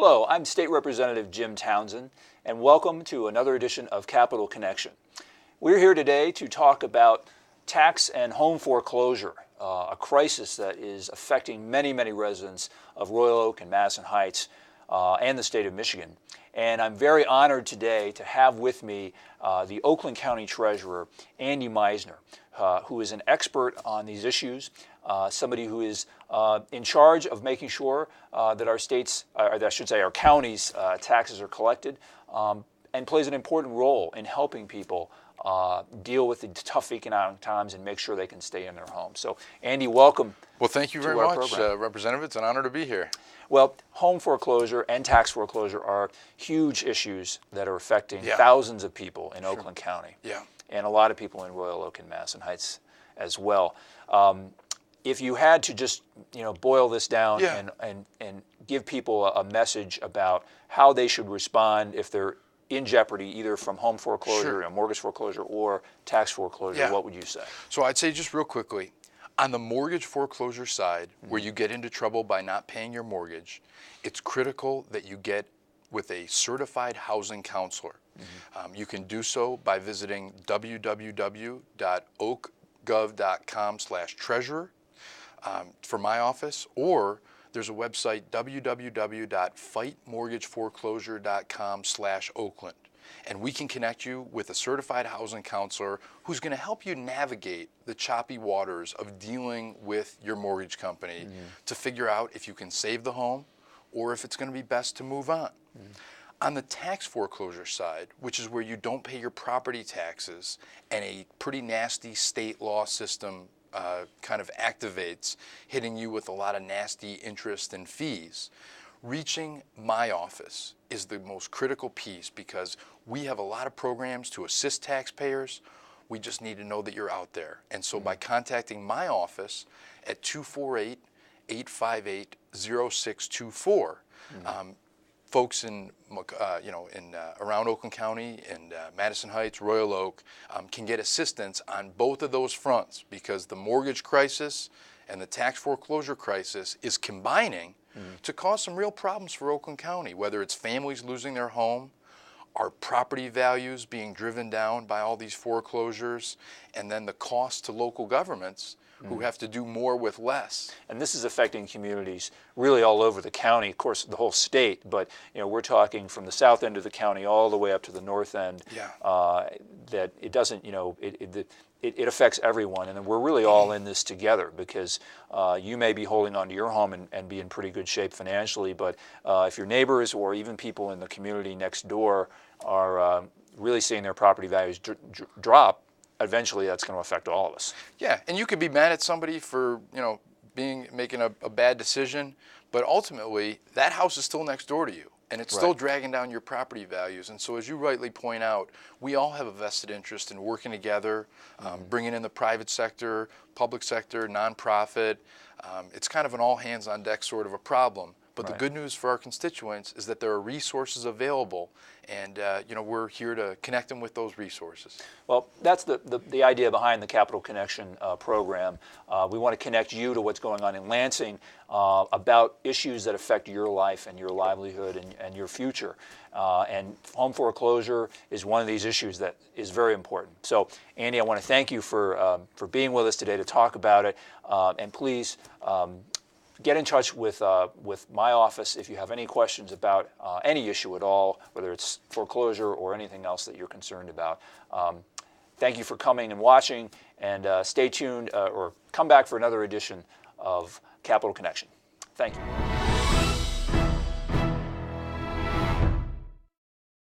Hello, I'm State Representative Jim Townsend, and welcome to another edition of Capital Connection. We're here today to talk about tax and home foreclosure, a crisis that is affecting many residents of Royal Oak and Madison Heights and the state of Michigan. And I'm very honored today to have with me the Oakland County Treasurer, Andy Meisner, who is an expert on these issues, somebody who is in charge of making sure that our states, or I should say our counties' taxes are collected, and plays an important role in helping people deal with the tough economic times and make sure they can stay in their homes. So, Andy, welcome. Well, thank you very much, Representative. It's an honor to be here. Well, home foreclosure and tax foreclosure are huge issues that are affecting thousands of people in Oakland County, and a lot of people in Royal Oak and Madison Heights as well. If you had to just boil this down and give people a message about how they should respond if they're in jeopardy either from home foreclosure, mortgage foreclosure, or tax foreclosure, what would you say? So I'd say just real quickly, on the mortgage foreclosure side, where you get into trouble by not paying your mortgage, it's critical that you get with a certified housing counselor. You can do so by visiting www.oakgov.com/treasurer for my office, or there's a website, www.fightmortgageforeclosure.com/Oakland. And we can connect you with a certified housing counselor who's going to help you navigate the choppy waters of dealing with your mortgage company to figure out if you can save the home or if it's going to be best to move on. On the tax foreclosure side, which is where you don't pay your property taxes and a pretty nasty state law system kind of activates, hitting you with a lot of nasty interest and fees, reaching my office is the most critical piece because we have a lot of programs to assist taxpayers. We just need to know that you're out there. And so by contacting my office at 248-858-0624, folks in around Oakland County and Madison Heights, Royal Oak can get assistance on both of those fronts because the mortgage crisis and the tax foreclosure crisis is combining to cause some real problems for Oakland County, whether it's families losing their home, our property values being driven down by all these foreclosures, and then the cost to local governments who have to do more with less. And this is affecting communities really all over the county, of course the whole state, but we're talking from the south end of the county all the way up to the north end, that it doesn't, it affects everyone, and we're really all in this together because you may be holding on to your home and be in pretty good shape financially, but if your neighbors or even people in the community next door are really seeing their property values drop, eventually that's going to affect all of us. Yeah, and you could be mad at somebody for making a bad decision, but ultimately that house is still next door to you. And it's still dragging down your property values. And so as you rightly point out, we all have a vested interest in working together, bringing in the private sector, public sector, nonprofit. It's kind of an all hands on deck sort of a problem. But the good news for our constituents is that there are resources available, and we're here to connect them with those resources. Well, that's the idea behind the Capital Connection program. We want to connect you to what's going on in Lansing about issues that affect your life and your livelihood and your future. And home foreclosure is one of these issues that is very important. So, Andy, I want to thank you for being with us today to talk about it. And please, get in touch with my office if you have any questions about any issue at all, whether it's foreclosure or anything else that you're concerned about. Thank you for coming and watching, and stay tuned or come back for another edition of Capital Connection. Thank you.